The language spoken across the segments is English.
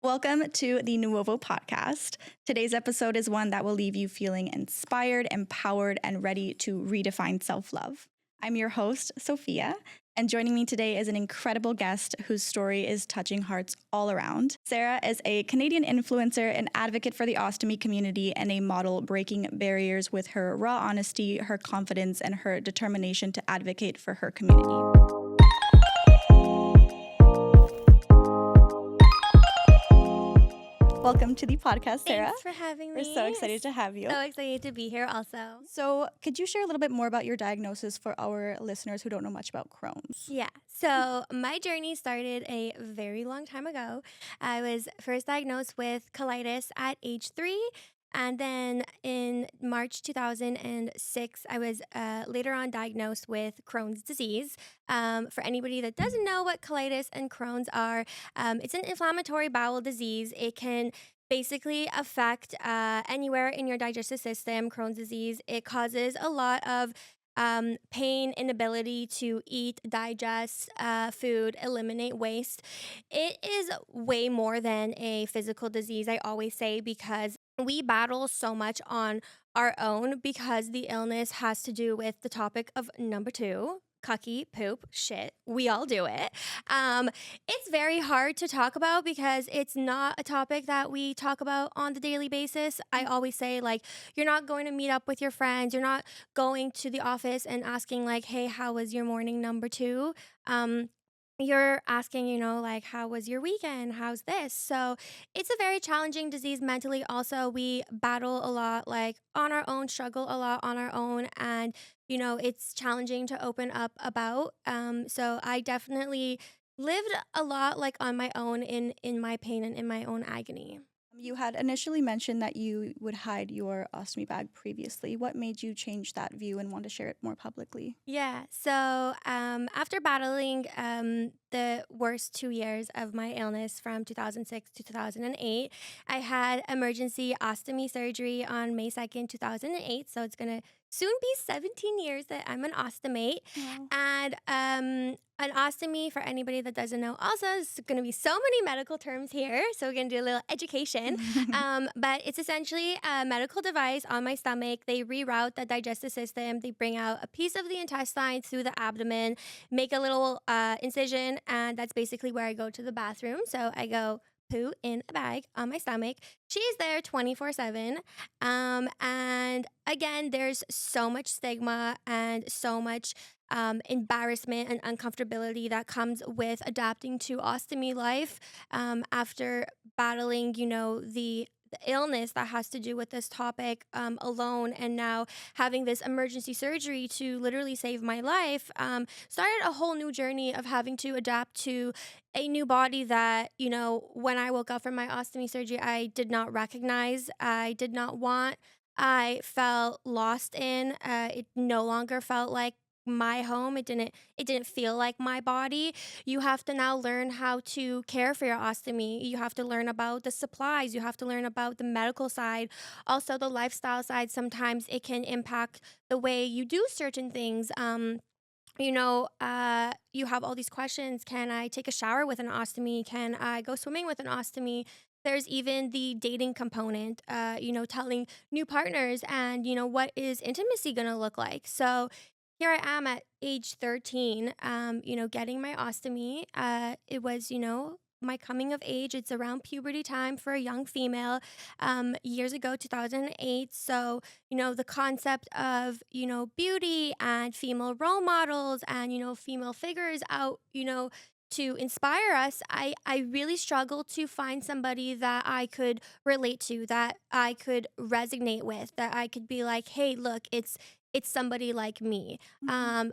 Welcome to the Nuovo podcast. Today's episode is one that will leave you feeling inspired, empowered, and ready to redefine self-love. I'm your host, Sophia, and joining me today is an incredible guest whose story is touching hearts all around. Sara is a Canadian influencer, an advocate for the ostomy community, and a model breaking barriers with her raw honesty, her confidence, and her determination to advocate for her community. Welcome to the podcast, Sara. Thanks for having me. We're so excited to have you. So excited to be here also. So could you share a little bit more about your diagnosis for our listeners who don't know much about Crohn's? Yeah. So my journey started a very long time ago. I was first diagnosed with colitis at age 3. And then in March 2006, I was later on diagnosed with Crohn's disease. For anybody that doesn't know what colitis and Crohn's are, it's an inflammatory bowel disease. It can basically affect anywhere in your digestive system. Crohn's disease, it causes a lot of pain, inability to eat, digest food, eliminate waste. It is way more than a physical disease, I always say, because we battle so much on our own because the illness has to do with the topic of number 2. Cucky, poop, shit. We all do it. It's very hard to talk about because it's not a topic that we talk about on the daily basis. I always say, like, you're not going to meet up with your friends. You're not going to the office and asking, like, hey, how was your morning number 2? You're asking, like, how was your weekend? How's this? So it's a very challenging disease mentally. Also, we battle a lot, like, on our own, struggle a lot on our own. And, it's challenging to open up about. So I definitely lived a lot, like, on my own in my pain and in my own agony. You had initially mentioned that you would hide your ostomy bag previously. What made you change that view and want to share it more publicly? Yeah. So after battling the worst 2 years of my illness from 2006 to 2008, I had emergency ostomy surgery on May 2nd, 2008. So it's going to soon be 17 years that I'm an ostomate. Wow. And an ostomy, for anybody that doesn't know, also is going to be so many medical terms here. So we're going to do a little education. But it's essentially a medical device on my stomach. They reroute the digestive system. They bring out a piece of the intestine through the abdomen, make a little incision, and that's basically where I go to the bathroom. So I go poo in a bag on my stomach. She's there 24/7. And again, there's so much stigma and so much embarrassment and uncomfortability that comes with adapting to ostomy life after battling, the illness that has to do with this topic alone, and now having this emergency surgery to literally save my life, started a whole new journey of having to adapt to a new body that, when I woke up from my ostomy surgery, I did not recognize, I did not want, I felt lost in. It no longer felt like my home. It didn't feel like my body. You have to now learn how to care for your ostomy. You have to learn about the supplies. You have to learn about the medical side, also the lifestyle side. Sometimes it can impact the way you do certain things. You have all these questions. Can I take a shower with an ostomy? Can I go swimming with an ostomy? There's even the dating component, telling new partners and, what is intimacy going to look like? So here I am at age 13, getting my ostomy. It was, my coming of age. It's around puberty time for a young female, years ago, 2008. So, the concept of, beauty and female role models and, female figures out, to inspire us, I really struggled to find somebody that I could relate to, that I could resonate with, that I could be like, hey, look, it's somebody like me.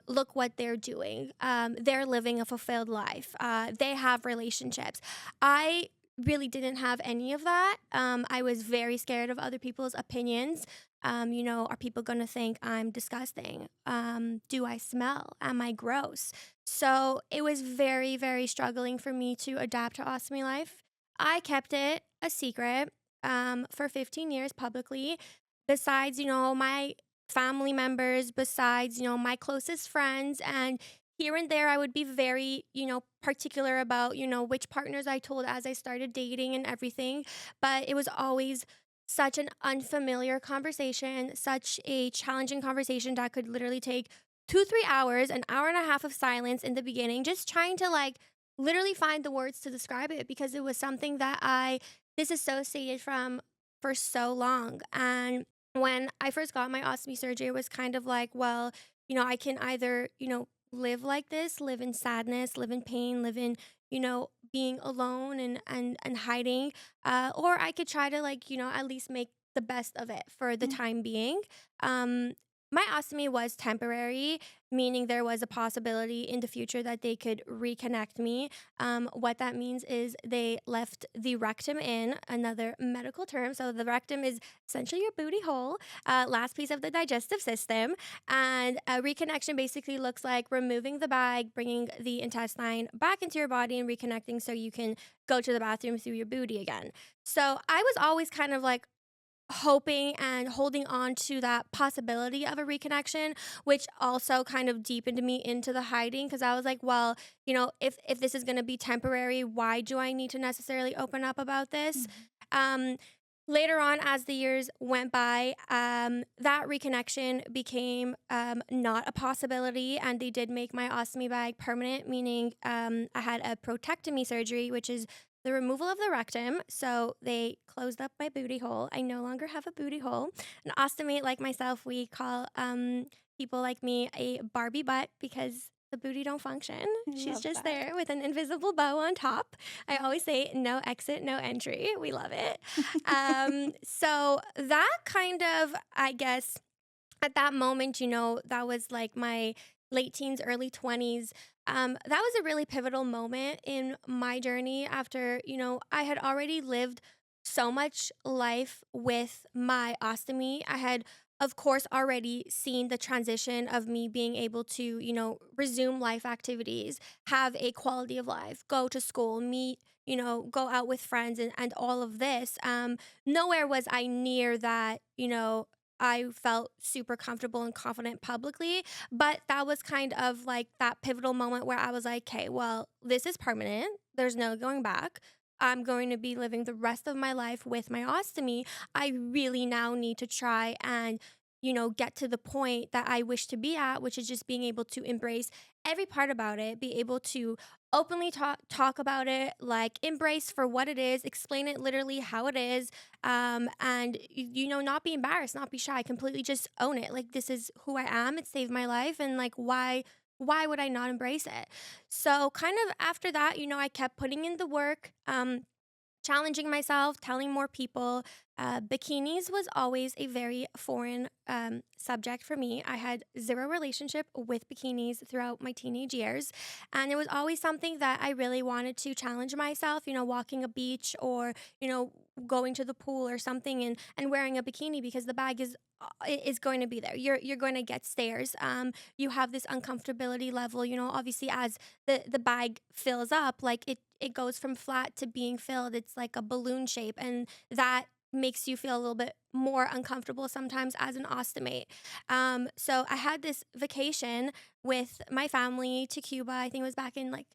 Look what they're doing. They're living a fulfilled life. They have relationships. I really didn't have any of that. I was very scared of other people's opinions. Are people going to think I'm disgusting? Do I smell? Am I gross? So it was very, very struggling for me to adapt to ostomy life. I kept it a secret for 15 years publicly. Besides, my family members, besides, my closest friends. And here and there I would be very, particular about, which partners I told as I started dating and everything. But it was always such an unfamiliar conversation, such a challenging conversation that could literally take 2, 3 hours, an hour and a half of silence in the beginning, just trying to like literally find the words to describe it because it was something that I disassociated from for so long. And when I first got my ostomy surgery, it was kind of like, well, I can either, live like this, live in sadness, live in pain, live in, being alone and hiding, or I could try to like, at least make the best of it for the Mm. time being. Um, my ostomy was temporary, meaning there was a possibility in the future that they could reconnect me. What that means is they left the rectum in, another medical term. So the rectum is essentially your booty hole, last piece of the digestive system. And a reconnection basically looks like removing the bag, bringing the intestine back into your body and reconnecting so you can go to the bathroom through your booty again. So I was always kind of like hoping and holding on to that possibility of a reconnection, which also kind of deepened me into the hiding because I was like, well, if this is going to be temporary, why do I need to necessarily open up about this? Mhm. Um, Later on, as the years went by, that reconnection became not a possibility, and they did make my ostomy bag permanent, meaning I had a protectomy surgery, which is the removal of the rectum. So they closed up my booty hole. I no longer have a booty hole. An ostomate like myself, we call people like me a Barbie butt because the booty don't function. I She's love just that. there with an invisible bow on top. I always say no exit, no entry. We love it. So that kind of, I guess, at that moment, that was like my late teens, early 20s. That was a really pivotal moment in my journey after, I had already lived so much life with my ostomy. I had, of course, already seen the transition of me being able to, resume life activities, have a quality of life, go to school, meet, go out with friends and all of this. Nowhere was I near that, I felt super comfortable and confident publicly. But that was kind of like that pivotal moment where I was like, okay, well, this is permanent. There's no going back. I'm going to be living the rest of my life with my ostomy. I really now need to try and, get to the point that I wish to be at, which is just being able to embrace every part about it, be able to openly talk about it, like embrace for what it is, explain it literally how it is, and not be embarrassed, not be shy, completely just own it. Like this is who I am. It saved my life, and like why would I not embrace it? So kind of after that, I kept putting in the work. Challenging myself, telling more people. Bikinis was always a very foreign subject for me. I had zero relationship with bikinis throughout my teenage years. And it was always something that I really wanted to challenge myself, walking a beach or, going to the pool or something and wearing a bikini because the bag is going to be there. You're going to get stares. You have this uncomfortability level, obviously as the bag fills up, like it goes from flat to being filled. It's like a balloon shape, and that makes you feel a little bit more uncomfortable sometimes as an ostomate. So I had this vacation with my family to Cuba. I think it was back in like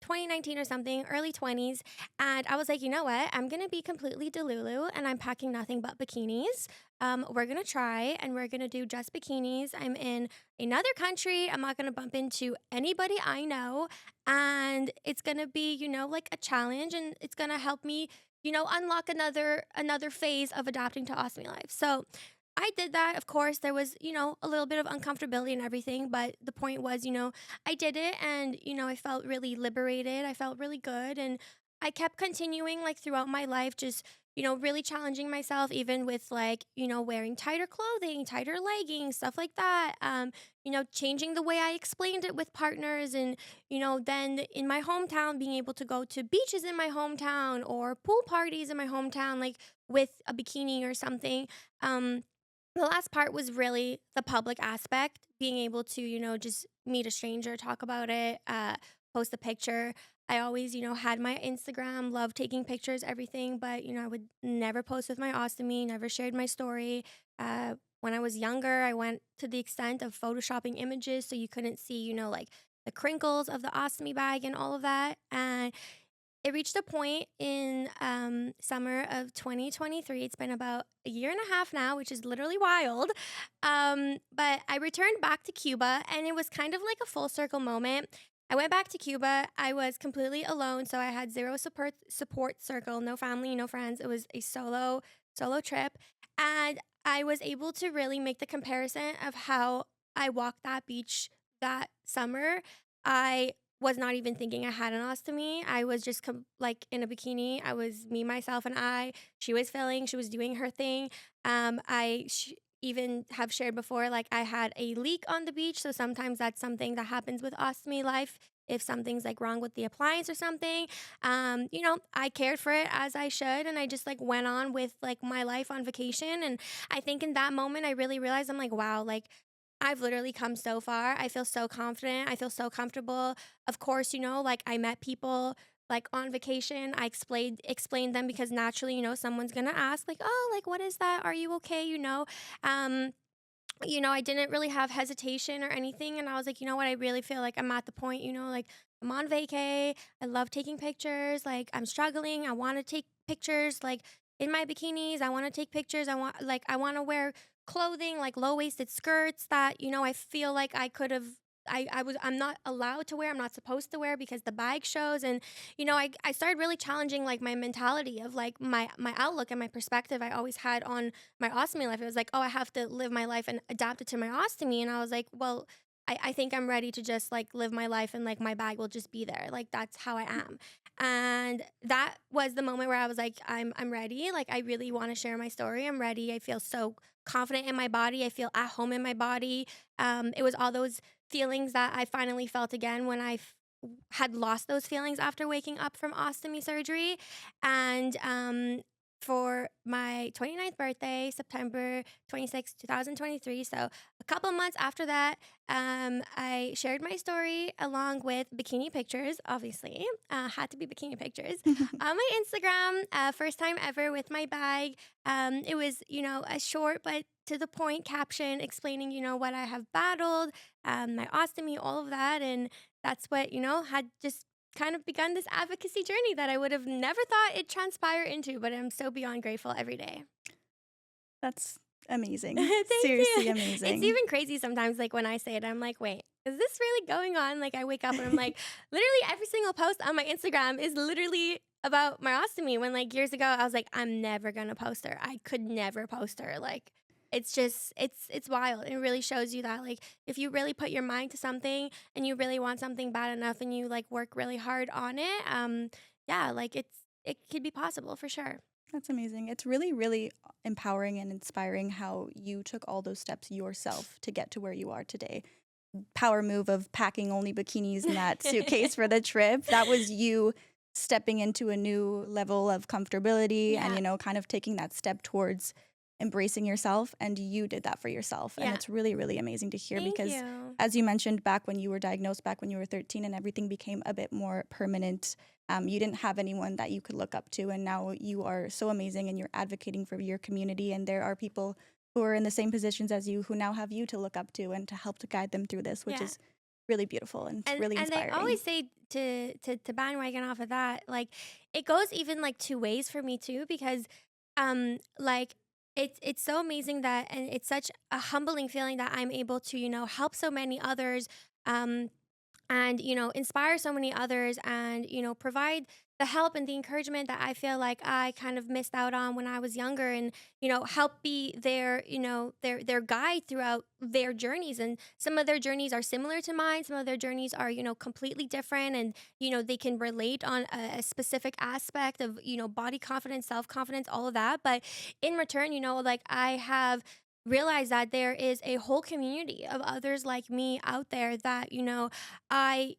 2019 or something, early 20s. And I was like, you know what? I'm going to be completely Delulu and I'm packing nothing but bikinis. We're going to try and we're going to do just bikinis. I'm in another country. I'm not going to bump into anybody I know. And it's going to be, like a challenge, and it's going to help me, unlock another phase of adapting to ostomy life. So I did that. Of course, there was, a little bit of uncomfortability and everything, but the point was, I did it and, I felt really liberated. I felt really good. And I kept continuing like throughout my life, just, really challenging myself, even with like, wearing tighter clothing, tighter leggings, stuff like that. Changing the way I explained it with partners and, then in my hometown, being able to go to beaches in my hometown or pool parties in my hometown, like with a bikini or something. The last part was really the public aspect, being able to, just meet a stranger, talk about it, post a picture. I always, had my Instagram, love taking pictures, everything, but, I would never post with my ostomy, never shared my story. When I was younger, I went to the extent of photoshopping images so you couldn't see, like the crinkles of the ostomy bag and all of that. And it reached a point in summer of 2023. It's been about a year and a half now, which is literally wild. But I returned back to Cuba, and it was kind of like a full circle moment. I went back to Cuba. I was completely alone, so I had zero support circle, no family, no friends. It was a solo trip, and I was able to really make the comparison of how I walked that beach that summer. I was not even thinking I had an ostomy. I was just like in a bikini. I was me, myself, and I. She was filling. She was doing her thing. Even have shared before, like I had a leak on the beach. So sometimes that's something that happens with ostomy life. If something's like wrong with the appliance or something, I cared for it as I should, and I just like went on with like my life on vacation. And I think in that moment, I really realized I'm like, wow, like I've literally come so far. I feel so confident. I feel so comfortable. Of course, like I met people like on vacation. I explained them because naturally, someone's gonna ask, like, oh, like what is that? Are you okay? Um, I didn't really have hesitation or anything. And I was like, you know what? I really feel like I'm at the point, like I'm on vacay. I love taking pictures. Like I'm struggling. I want to take pictures like in my bikinis. I want to take pictures. I want to wear clothing like low-waisted skirts that, I feel like I could have I'm not allowed to wear, I'm not supposed to wear because the bag shows. And I started really challenging like my mentality of like my outlook and my perspective I always had on my ostomy life. It was like, oh, I have to live my life and adapt it to my ostomy. And I was like, well, I think I'm ready to just like live my life and like my bag will just be there. Like that's how I am. And that was the moment where I was like, I'm ready. Like I really want to share my story. I'm ready. I feel so confident in my body. I feel at home in my body. It was all those feelings that I finally felt again when had lost those feelings after waking up from ostomy surgery. And for my 29th birthday, September 26th, 2023. So a couple months after that, I shared my story along with bikini pictures, obviously. Had to be bikini pictures on my Instagram. First time ever with my bag. It was, a short but to the point caption explaining, what I have battled, my ostomy, all of that. And that's what, had just kind of begun this advocacy journey that I would have never thought it'd transpire into, but I'm so beyond grateful every day. That's amazing. Thank Seriously you. It's amazing. even crazy sometimes, like when I say it, I'm like, wait, is this really going on? Like I wake up and I'm like, literally every single post on my Instagram is literally about my ostomy. When like years ago, I was like, I'm never gonna post her. I could never post her. Like it's just it's wild. It really shows you that like if you really put your mind to something and you really want something bad enough and you like work really hard on it, yeah, like it could be possible for sure. That's amazing. It's really, really empowering and inspiring how you took all those steps yourself to get to where you are today. Power move of packing only bikinis in that suitcase for the trip. That was you stepping into a new level of comfortability and, Yeah. kind of taking that step towards embracing yourself. And you did that for yourself. And Yeah. it's really, really amazing to hear Thank because, you. as you mentioned, back when you were diagnosed, back when you were 13 and everything became a bit more permanent, you didn't have anyone that you could look up to. And now you are so amazing and you're advocating for your community. And there are people who are in the same positions as you who now have you to look up to and to help to guide them through this, which Yeah. is really beautiful and and really and they inspiring. always say to bandwagon off of that, like it goes even like two ways for me too, because like it's so amazing that, and it's such a humbling feeling that I'm able to help so many others, um and inspire so many others, and provide the help and the encouragement that I feel like I kind of missed out on when I was younger, and help be their guide throughout their journeys. And some of their journeys are similar to mine, some of their journeys are completely different, and they can relate on a specific aspect of body confidence, self-confidence, all of that. But in return, like I have realize that there is a whole community of others like me out there that I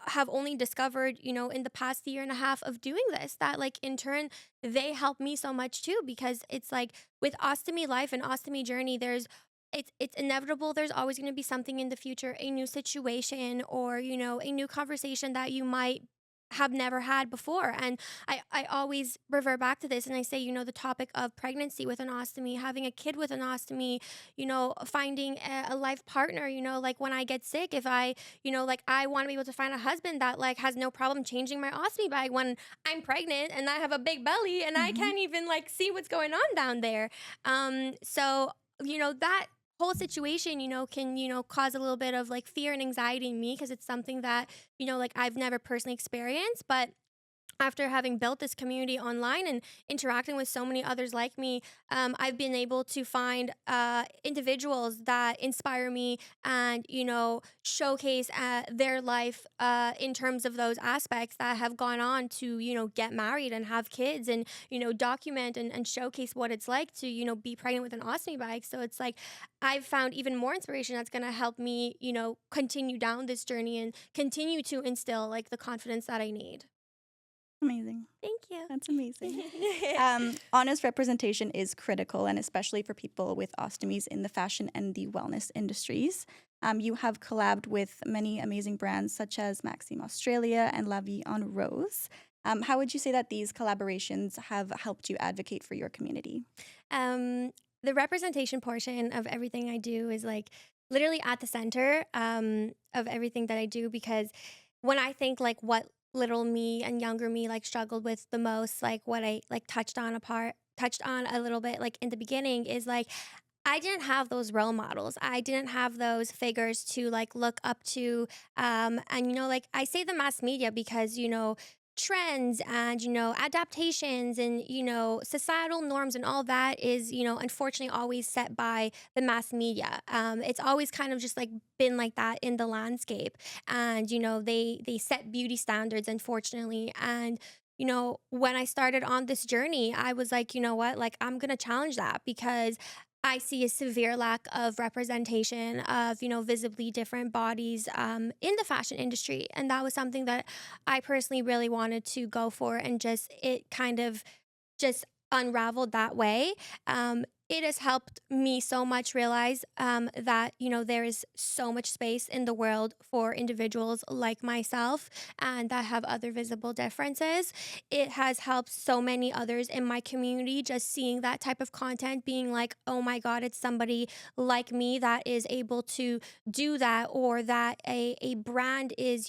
have only discovered in the past year and a half of doing this, that like in turn they help me so much too, because it's like with ostomy life and ostomy journey, it's inevitable. There's always going to be something in the future, a new situation, or a new conversation that you might have never had before. And I always revert back to this and I say, the topic of pregnancy with an ostomy, having a kid with an ostomy, finding a life partner, like when I get sick, if I, like I want to be able to find a husband that like has no problem changing my ostomy bag when I'm pregnant and I have a big belly and I Hmm. can't even like see what's going on down there. So, that whole situation, can, cause a little bit of like fear and anxiety in me because it's something that, like I've never personally experienced. But after having built this community online and interacting with so many others like me, I've been able to find individuals that inspire me and, showcase their life in terms of those aspects that have gone on to, get married and have kids and, document and showcase what it's like to, be pregnant with an ostomy bag. So it's like I've found even more inspiration that's going to help me, continue down this journey and continue to instill like the confidence that I need. Amazing. Thank you. That's amazing. Honest representation is critical, and especially for people with ostomies in the fashion and the wellness industries. You have collabed with many amazing brands such as Maxime Australia and La Vie en Rose. How would you say that these collaborations have helped you advocate for your community? um, the representation portion of everything I do is like literally at the center of everything that I do because when I think like what little me and younger me like struggled with the most, like what I like touched on a little bit like in the beginning is like I didn't have those role models. I didn't have those figures to like look up to. And like I say the mass media because, trends and, adaptations and, societal norms and all that is, unfortunately always set by the mass media. It's always kind of just like been like that in the landscape. And, they set beauty standards, unfortunately. And when I started on this journey, I was like, you know what, like I'm gonna challenge that because I see a severe lack of representation of, visibly different bodies in the fashion industry. And that was something that I personally really wanted to go for and just it kind of just unraveled that way. It has helped me so much realize that there is so much space in the world for individuals like myself and that have other visible differences. It has helped so many others in my community just seeing that type of content, being like, oh my god, it's somebody like me that is able to do that, or that a brand is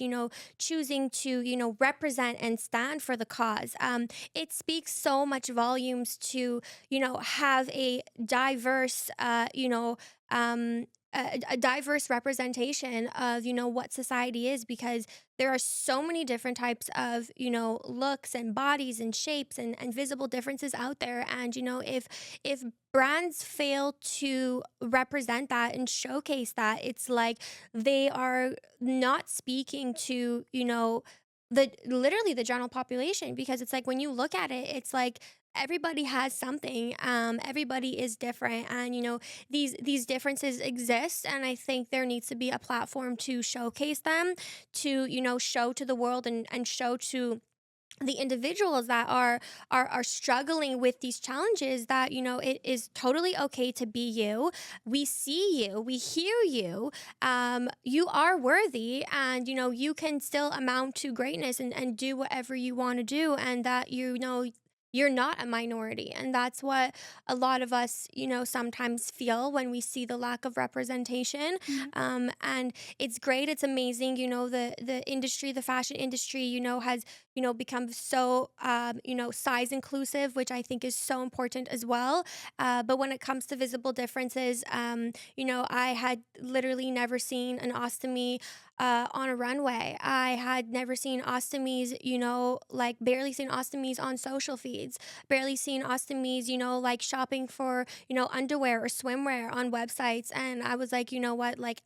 choosing to represent and stand for the cause. It speaks so much volumes to have a diverse a diverse representation of what society is, because there are so many different types of looks and bodies and shapes and visible differences out there. And if brands fail to represent that and showcase that, it's like they are not speaking to the literally the general population, because it's like when you look at it, it's like everybody has something, everybody is different, and these differences exist, and I think there needs to be a platform to showcase them, to show to the world and show to the individuals that are struggling with these challenges that it is totally okay to be you. We see you, we hear you. You are worthy, and you can still amount to greatness and do whatever you want to do, and that you're not a minority. And that's what a lot of us sometimes feel when we see the lack of representation. Yeah. And it's great, it's amazing, the industry, the fashion industry, has become so size inclusive, which I think is so important as well. But when it comes to visible differences, I had literally never seen an ostomy on a runway. I had never seen ostomies, like barely seen ostomies on social feeds, barely seen ostomies, like shopping for, underwear or swimwear on websites. And I was like, you know what, like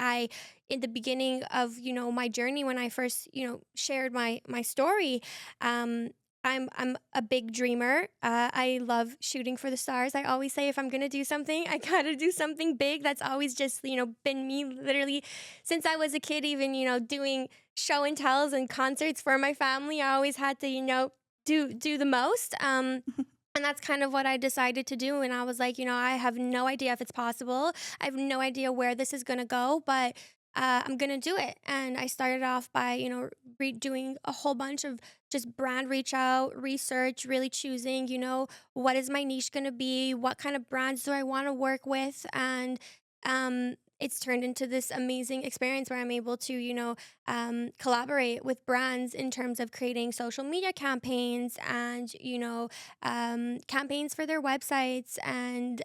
in the beginning of, my journey, when I first, shared my story, um, I'm a big dreamer. I love shooting for the stars. I always say if I'm gonna do something, I gotta do something big. That's always just been me, literally since I was a kid. Even doing show and tells and concerts for my family, I always had to do the most. And that's kind of what I decided to do. And I was like, I have no idea if it's possible. I have no idea where this is gonna go, but I'm gonna do it. And I started off by, doing a whole bunch of just brand reach out, research, really choosing, what is my niche gonna be? What kind of brands do I wanna work with? And it's turned into this amazing experience where I'm able to, collaborate with brands in terms of creating social media campaigns and, campaigns for their websites and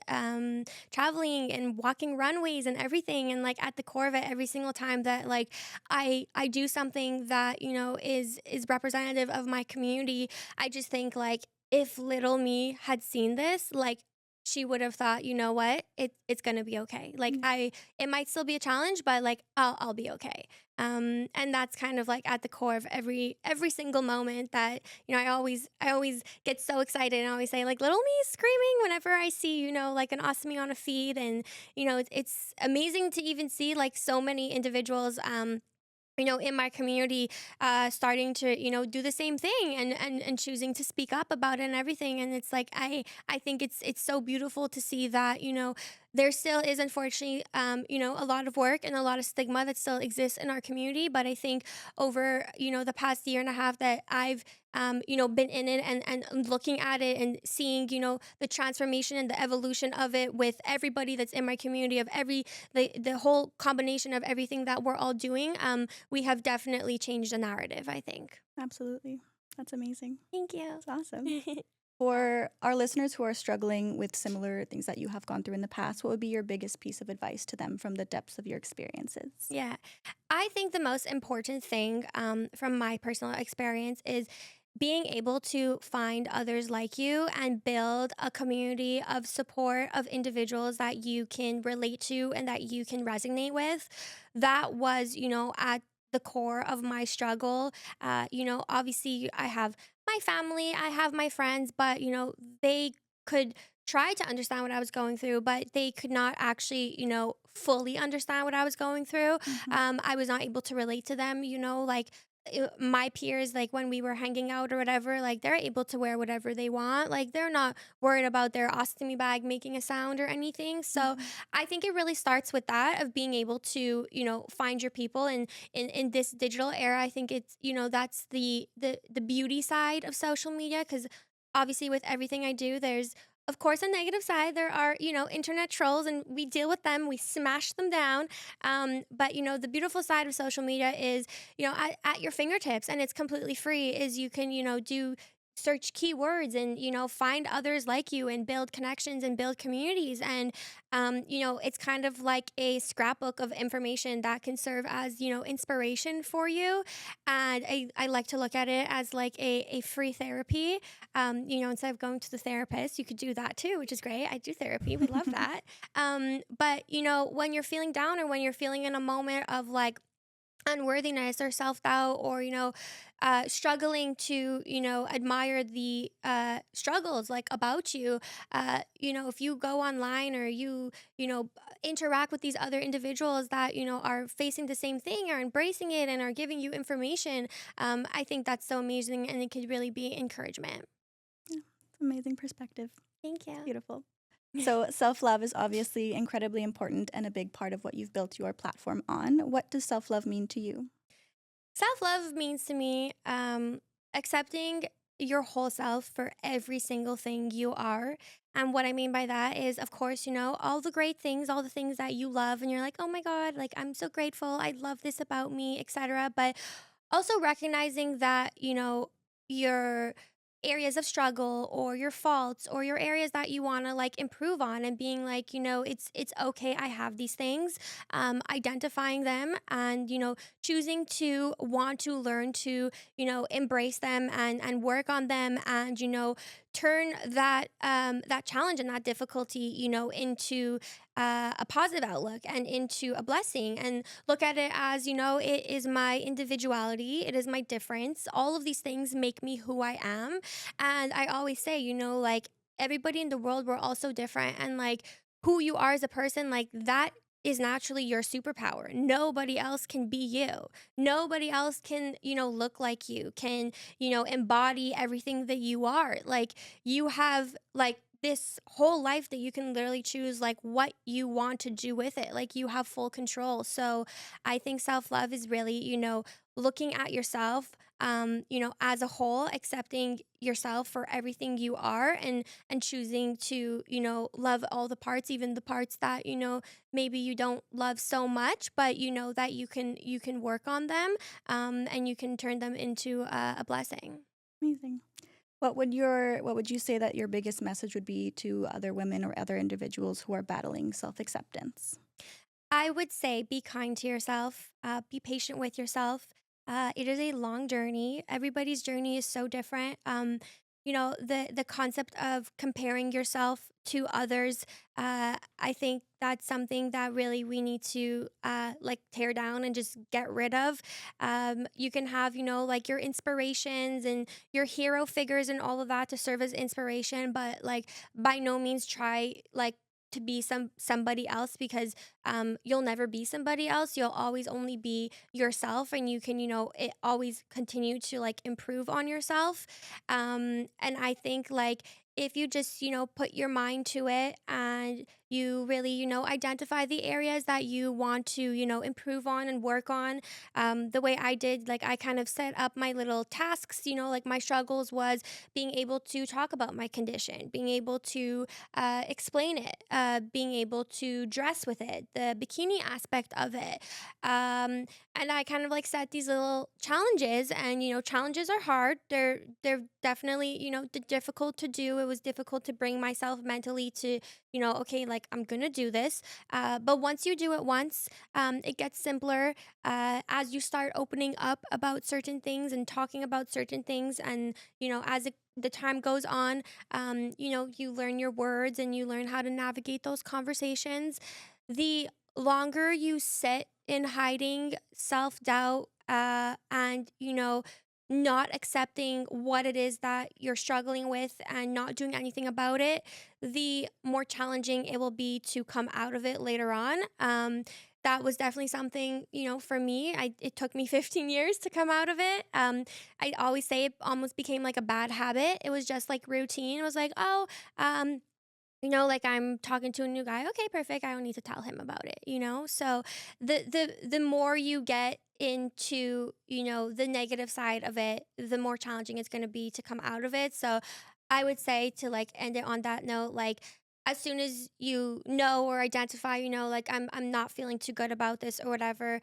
traveling and walking runways and everything. And like at the core of it, every single time that like I do something that is representative of my community, I just think like if little me had seen this, like she would have thought, you know what, it's gonna be okay. Like Mm. it might still be a challenge, but like I'll be okay. And that's kind of like at the core of every single moment that I always get so excited and I always say like little me is screaming whenever I see like an ostomy on a feed. And it's amazing to even see like so many individuals in my community, starting to, do the same thing and choosing to speak up about it and everything. And it's like, I think it's so beautiful to see that, there still is unfortunately, a lot of work and a lot of stigma that still exists in our community. But I think over, the past year and a half that I've, been in it and looking at it and seeing, the transformation and the evolution of it with everybody that's in my community of the whole combination of everything that we're all doing. We have definitely changed the narrative, I think. Absolutely. That's amazing. Thank you. That's awesome. For our listeners who are struggling with similar things that you have gone through in the past, what would be your biggest piece of advice to them from the depths of your experiences? Yeah. I think the most important thing from my personal experience is being able to find others like you and build a community of support of individuals that you can relate to and that you can resonate with. That was, at the core of my struggle. Obviously, I have my family, I have my friends, but, they could try to understand what I was going through, but they could not actually, fully understand what I was going through. Mhm. I was not able to relate to them, like my peers, like when we were hanging out or whatever, like they're able to wear whatever they want. Like they're not worried about their ostomy bag making a sound or anything. So Mhm. I think it really starts with that of being able to, find your people. And in this digital era, I think it's, that's the beauty side of social media. Cause obviously with everything I do, there's of course a negative side. There are, internet trolls and we deal with them, we smash them down. But the beautiful side of social media is at your fingertips and it's completely free is you can do search keywords and find others like you and build connections and build communities. And it's kind of like a scrapbook of information that can serve as inspiration for you. And I like to look at it as like a free therapy. Instead of going to the therapist, you could do that too, which is great. I do therapy, we love that. But when you're feeling down or when you're feeling in a moment of like unworthiness or self-doubt or struggling to admire the struggles like about you, if you go online or interact with these other individuals that are facing the same thing or embracing it and are giving you information, I think that's so amazing and it could really be encouragement. Yeah, it's amazing perspective. Thank you. Beautiful. So, self love is obviously incredibly important and a big part of what you've built your platform on. What does self love mean to you? Self love means to me accepting your whole self for every single thing you are. And what I mean by that is, of course, all the great things, all the things that you love, and you're like, oh my God, like I'm so grateful. I love this about me, etc. But also recognizing that your areas of struggle or your faults or your areas that you want to like improve on and being like it's okay, I have these things, identifying them and choosing to want to learn to embrace them and work on them and turn that challenge and that difficulty into a positive outlook and into a blessing and look at it as it is my individuality, it is my difference, all of these things make me who I am. And I always say like everybody in the world, we're all so different, and like who you are as a person, like that is naturally your superpower. Nobody else can be you. Nobody else can, look like you, can, embody everything that you are. Like you have like this whole life that you can literally choose like what you want to do with it. Like you have full control. So I think self-love is really, looking at yourself, as a whole, accepting yourself for everything you are, and choosing to, love all the parts, even the parts that, maybe you don't love so much, but you know that you can work on them, and you can turn them into a blessing. Amazing. What would you say that your biggest message would be to other women or other individuals who are battling self-acceptance? I would say be kind to yourself, be patient with yourself. It is a long journey. Everybody's journey is so different. The concept of comparing yourself to others, I think that's something that really we need to like tear down and just get rid of. You can have, like your inspirations and your hero figures and all of that to serve as inspiration, but like by no means try like to be somebody else, because you'll never be somebody else. You'll always only be yourself, and you can, it always continue to like improve on yourself. And I think like if you just, put your mind to it, and you really, identify the areas that you want to, improve on and work on, the way I did, like I kind of set up my little tasks, like my struggles was being able to talk about my condition, being able to explain it, being able to dress with it, the bikini aspect of it. And I kind of like set these little challenges, and challenges are hard. They're definitely difficult to do. It was difficult to bring myself mentally to okay, like I'm gonna do this. But once you do it once, it gets simpler as you start opening up about certain things and talking about certain things, and as the time goes on, you learn your words and you learn how to navigate those conversations. The longer you sit in hiding, self doubt, and, not accepting what it is that you're struggling with and not doing anything about it, the more challenging it will be to come out of it later on. That was definitely something, for me. It took me 15 years to come out of it. I always say it almost became like a bad habit. It was just like routine. It was like, oh, like I'm talking to a new guy. Okay, perfect. I don't need to tell him about it. So the more you get into, the negative side of it, the more challenging it's going to be to come out of it. So I would say to like end it on that note, like as soon as you know or identify, like I'm not feeling too good about this or whatever,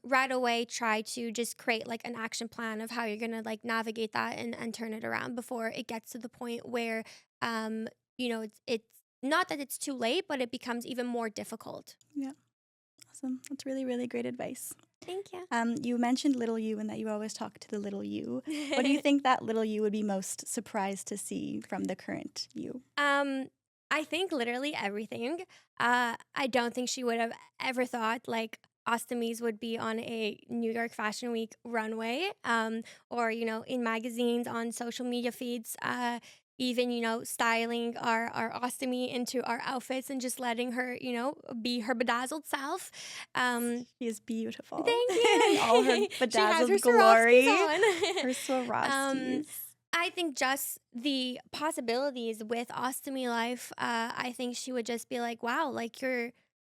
right away try to just create like an action plan of how you're gonna like navigate that, and turn it around before it gets to the point where um it's not that it's too late, but it becomes even more difficult. Yeah, awesome. That's really, really great advice. Thank you. You mentioned little you and that you always talk to the little you. What do you think that little you would be most surprised to see from the current you? um, I think literally everything. I don't think she would have ever thought like ostomies would be on a New York Fashion Week runway, or in magazines, on social media feeds. Even styling our ostomy into our outfits and just letting her be her bedazzled self. Um, She is beautiful Thank in all her you. She has her bedazzled Swarovskis glory. on. Her um, Swarovskis. I think just the possibilities with ostomy life, I think she would just be like, wow, like you're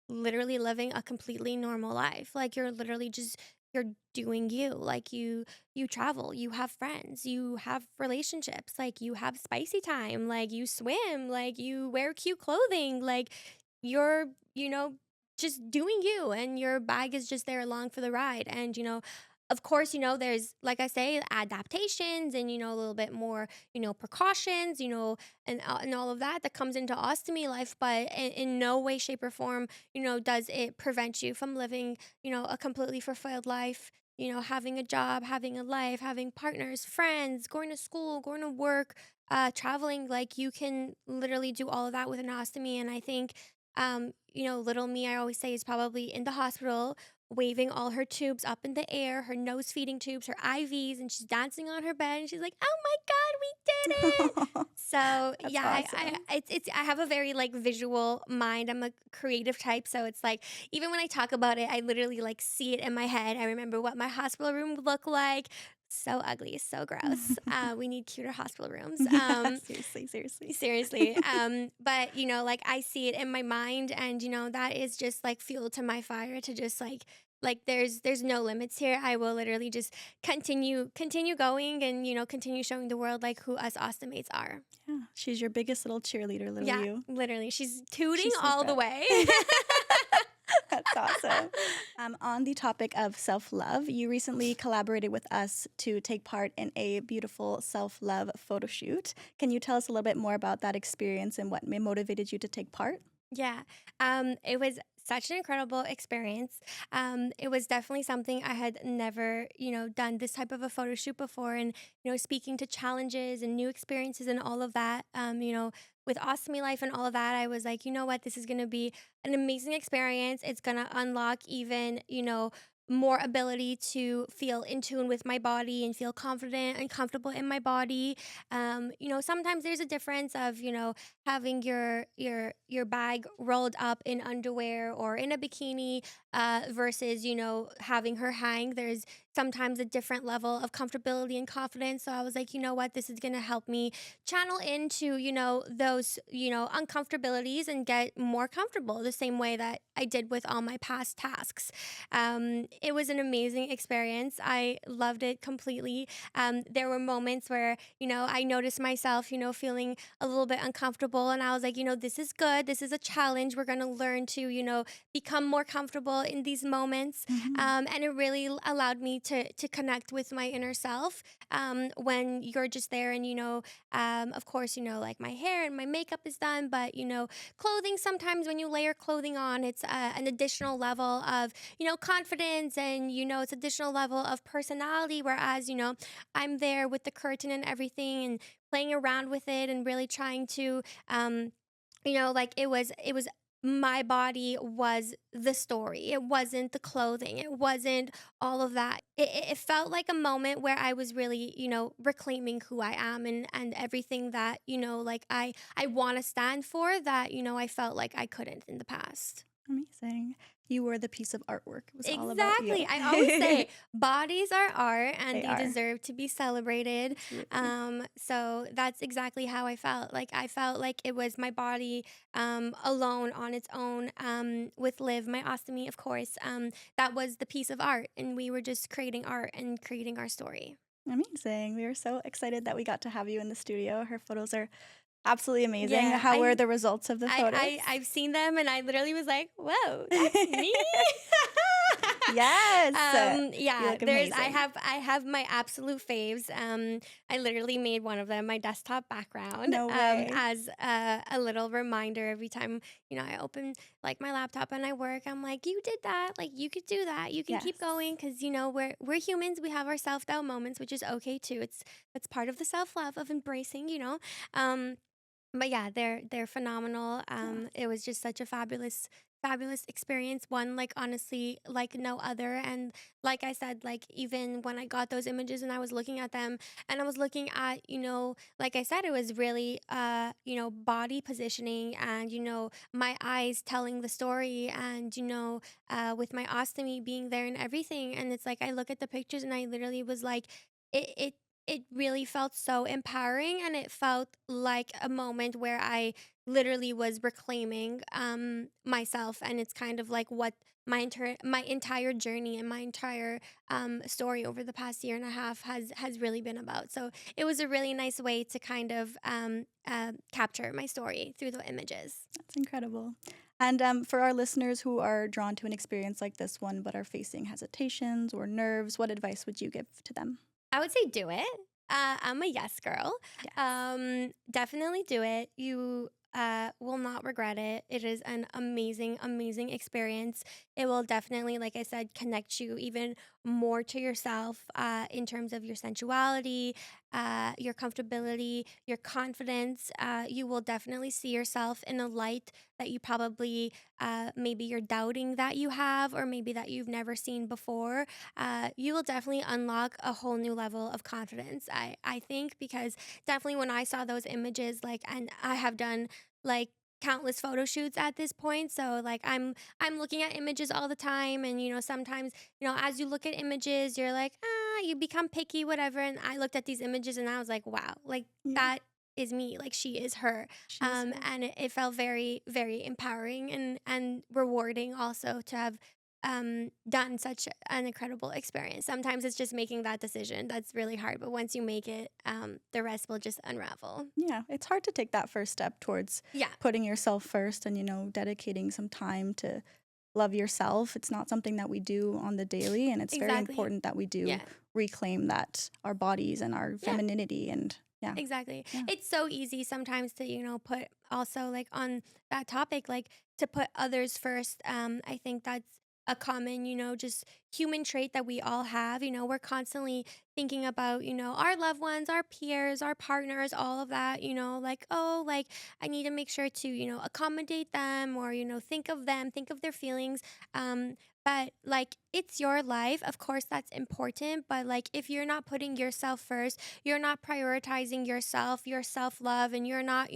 literally living a completely normal life. Like you're literally just you're doing you. Like you travel, you have friends, you have relationships, like you have spicy time, like you swim, like you wear cute clothing, like you're, just doing you, and your bag is just there along for the ride. And of course, there's, like I say, adaptations and a little bit more, precautions, and all of that comes into ostomy life, but in no way, shape, or form, does it prevent you from living, a completely fulfilled life, having a job, having a life, having partners, friends, going to school, going to work, traveling. Like you can literally do all of that with an ostomy. And I think, little me, I always say, is probably in the hospital waving all her tubes up in the air, her nose feeding tubes, her IVs, and she's dancing on her bed, and she's like, "Oh my God, we did it!" So That's yeah, awesome. it's I have a very like visual mind. I'm a creative type, so it's like even when I talk about it, I literally like see it in my head. I remember what my hospital room would look like. so ugly, so gross. We need cuter hospital rooms. Yeah, seriously. Seriously. But like I see it in my mind, and that is just like fuel to my fire to just like there's no limits here. I will literally just continue going, and continue showing the world like who us ostomates are. Yeah, she's your biggest little cheerleader, little Yeah, you. literally. She's tooting She's so all the proud. way. That's awesome. On the topic of self love, you recently collaborated with us to take part in a beautiful self love photo shoot. Can you tell us a little bit more about that experience and what motivated you to take part? Yeah. It was such an incredible experience. It was definitely something I had never, done this type of a photo shoot before. And, speaking to challenges and new experiences and all of that, with Ostomy Life and all of that, I was like, you know what, this is going to be an amazing experience. It's going to unlock even, more ability to feel in tune with my body and feel confident and comfortable in my body. Sometimes there's a difference of, having your bag rolled up in underwear or in a bikini, versus having her hang. There's sometimes a different level of comfortability and confidence. So I was like, you know what, this is going to help me channel into those uncomfortabilities and get more comfortable the same way that I did with all my past tasks. It was an amazing experience. I loved it completely. There were moments where I noticed myself feeling a little bit uncomfortable, and I was like, this is good, this is a challenge. We're going to learn to become more comfortable in these moments. Mhm. And it really allowed me to connect with my inner self, when you're just there. And of course, like my hair and my makeup is done, but clothing, sometimes when you layer clothing on, it's an additional level of confidence, and it's additional level of personality. Whereas I'm there with the curtain and everything, and playing around with it, and really trying to like it was my body was the story. It wasn't the clothing. It wasn't all of that. It felt like a moment where I was really, reclaiming who I am, and everything that, like I want to stand for, that, I felt like I couldn't in the past. Amazing. You were the piece of artwork. It was all about Exactly. you. I always say bodies are art, and They they are. deserve to be celebrated. Absolutely. So that's exactly how I felt. Like I felt like it was my body, alone on its own, with Liv, my ostomy, of course. That was the piece of art, and we were just creating art and creating our story. Amazing. We were so excited that we got to have you in the studio. Her photos are absolutely amazing. Yeah, How were the results of the photos? I've seen them, and I literally was like, "Whoa, that's me." Yes. You Yeah, look there's amazing. I have my absolute faves. I literally made one of them my desktop background, No way. as a little reminder every time I open like my laptop and I work. I'm like, you did that, like you could do that, you can Yes. keep going, because we're humans. We have our self doubt moments, which is okay too. It's part of the self love of embracing. Um, but yeah, they're phenomenal. Yeah. It was just such a fabulous experience, one like honestly like no other. And like I said, like even when I got those images and I was looking at them, and I was looking at, like I said, it was really body positioning, and my eyes telling the story, and with my ostomy being there and everything. And it's like I look at the pictures, and I literally was like, it really felt so empowering, and it felt like a moment where I literally was reclaiming, myself. And it's kind of like what my entire journey and my entire, story over the past year and a half has really been about. So it was a really nice way to kind of, capture my story through the images. That's incredible. And for our listeners who are drawn to an experience like this one but are facing hesitations or nerves, what advice would you give to them? I would say do it. I'm a yes girl. Yes. Definitely do it. You will not regret it. It is an amazing experience. It will definitely, like I said, connect you even more to yourself, in terms of your sensuality, your comfortability, your confidence. You will definitely see yourself in a light that you probably, maybe you're doubting that you have, or maybe that you've never seen before. You will definitely unlock a whole new level of confidence. I think, because definitely when I saw those images, like, and I have done like countless photo shoots at this point. So like I'm looking at images all the time, and sometimes as you look at images, you're like, you become picky, whatever. And I looked at these images and I was like, wow, like Yeah, that is me, like she is her. she is her. And it felt very, very empowering and rewarding also to have done such an incredible experience. Sometimes it's just making that decision that's really hard, but once you make it, the rest will just unravel. Yeah, it's hard to take that first step towards Yeah, putting yourself first and, dedicating some time to love yourself. It's not something that we do on the daily, and it's very exactly. important that we do Yeah, reclaim that our bodies and our yeah. femininity and yeah. Exactly. Yeah. It's so easy sometimes to, put also like on that topic, like to put others first. I think that's a common, just human trait that we all have. We're constantly thinking about, our loved ones, our peers, our partners, all of that, like, oh, like I need to make sure to, accommodate them or, think of them, think of their feelings. But like it's your life. Of course, that's important. But like if you're not putting yourself first, you're not prioritizing yourself, your self-love, and you're not,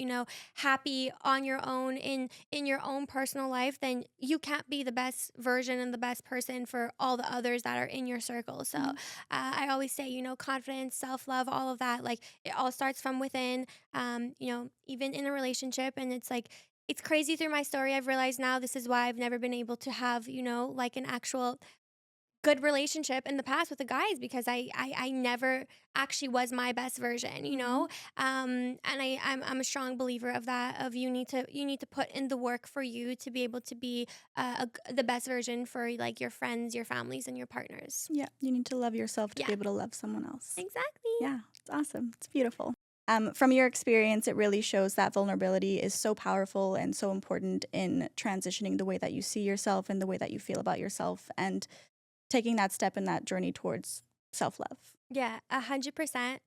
happy on your own in your own personal life, then you can't be the best version and the best person for all the others that are in your circle. So Mhm. I always say, confidence, self-love, all of that, like it all starts from within. Even in a relationship, and it's like it's crazy through my story. I've realized now this is why I've never been able to have, like an actual good relationship in the past with the guys because I never actually was my best version, Mhm. and I'm a strong believer of that. Of you need to put in the work for you to be able to be the best version for like your friends, your families, and your partners. Yeah, you need to love yourself to Yeah, be able to love someone else. exactly. Yeah, it's awesome. It's beautiful. From your experience, it really shows that vulnerability is so powerful and so important in transitioning the way that you see yourself and the way that you feel about yourself and taking that step in that journey towards self love. Yeah, 100%.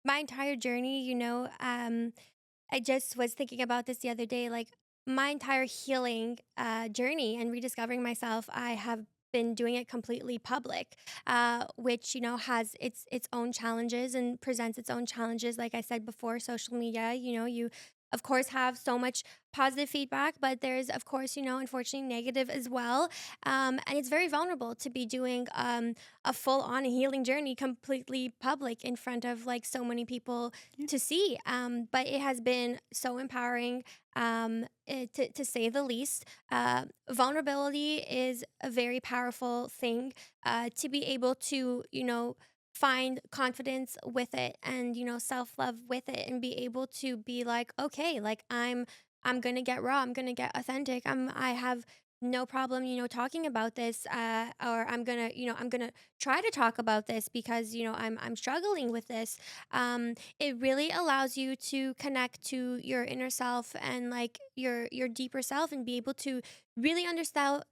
My entire journey, I just was thinking about this the other day. Like my entire healing journey and rediscovering myself, I have been doing it completely public, which has its own challenges and presents its own challenges. Like I said before, social media, you of course have so much positive feedback, but there's of course unfortunately negative as well. And it's very vulnerable to be doing a full on healing journey completely public in front of like so many people Yeah. to see. But it has been so empowering, to say the least. Vulnerability is a very powerful thing, to be able to, find confidence with it and, self love with it and be able to be like, okay, like I'm going to get raw. I'm going to get authentic. I have no problem, talking about this, or I'm going to try to talk about this because, I'm struggling with this. It really allows you to connect to your inner self and like your deeper self and be able to really understand,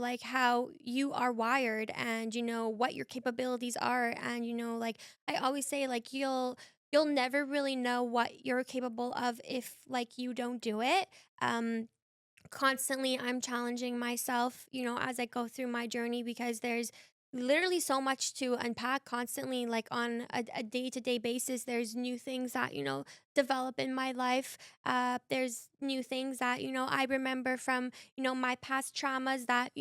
like how you are wired and what your capabilities are. And like I always say, like you'll never really know what you're capable of if like you don't do it. Constantly I'm challenging myself, as I go through my journey because there's literally so much to unpack constantly, like on a day-to-day basis. There's new things that, develop in my life. There's new things that, I remember from, my past traumas that,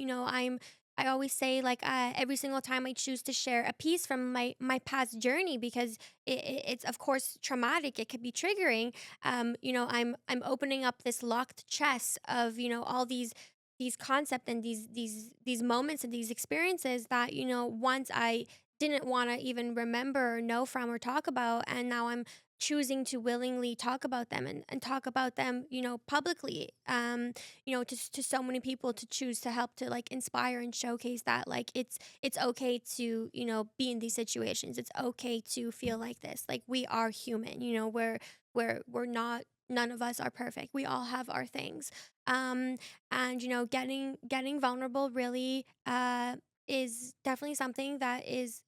I always say like every single time I choose to share a piece from my past journey because it's of course traumatic. It could be triggering. I'm opening up this locked chest of all these concepts and these moments and these experiences that once I didn't want to even remember or know from or talk about, and now I'm choosing to willingly talk about them and talk about them publicly, to so many people, to choose to help to like inspire and showcase that like it's okay to be in these situations. It's okay to feel like this. Like we are human. We're not, none of us are perfect. We all have our things. And getting vulnerable really is definitely something that is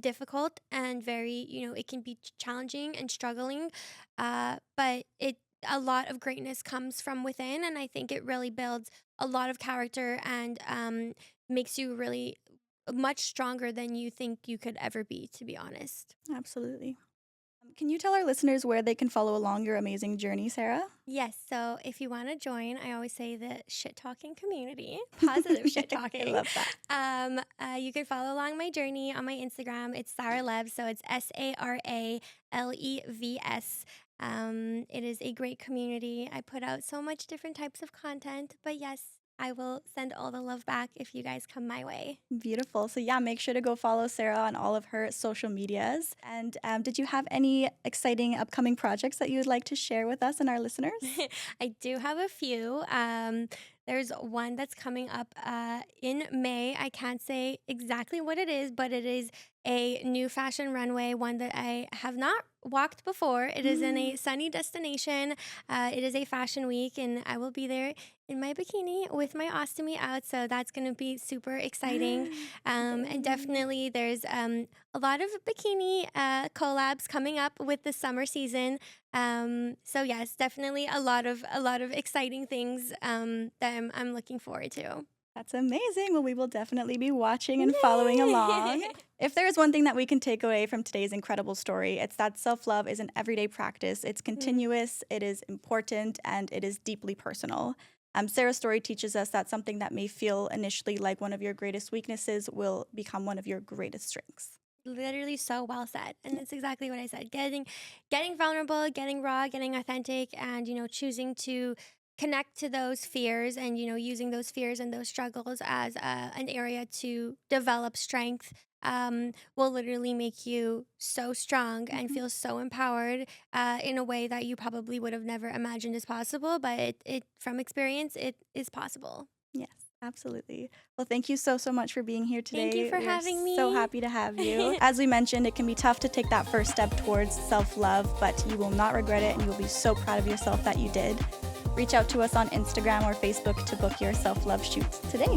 difficult and very, it can be challenging and struggling, but it a lot of greatness comes from within, and I think it really builds a lot of character and makes you really much stronger than you think you could ever be, to be honest. Absolutely. Can you tell our listeners where they can follow along your amazing journey, Sarah? Yes, so if you want to join, I always say the shit talking community, positive shit I talking. love that. You can follow along my journey on my Instagram. It's Sara Lev, so it's SaraLevs. It is a great community. I put out so much different types of content, but yes, I will send all the love back if you guys come my way. Beautiful. So yeah, make sure to go follow Sarah on all of her social medias. And did you have any exciting upcoming projects that you would like to share with us and our listeners? I do have a few. There's one that's coming up in May. I can't say exactly what it is, but it is a new fashion runway, one that I have not walked before. It is in a sunny destination. It is a fashion week, and I will be there in my bikini with my ostomy out. So that's going to be super exciting. And definitely there's a lot of bikini collabs coming up with the summer season. So yes, definitely a lot of exciting things that I'm looking forward to. That's amazing. Well, we will definitely be watching and following along. If there's one thing that we can take away from today's incredible story, it's that self-love is an everyday practice. It's continuous, it is important, and it is deeply personal. Sarah's story teaches us that something that may feel initially like one of your greatest weaknesses will become one of your greatest strengths. Literally so well said, and that's exactly what I said. Getting vulnerable, getting raw, getting authentic, and choosing to connect to those fears, and using those fears and those struggles as an area to develop strength will literally make you so strong and feel so empowered in a way that you probably would have never imagined is possible, but it from experience it is possible. Yes, absolutely. Well, thank you so much for being here today. Thank you for having me. So happy to have you. As we mentioned, it can be tough to take that first step towards self-love, but you will not regret it, and you will be so proud of yourself that you did. Reach out to us on Instagram or Facebook to book your self-love shoots today.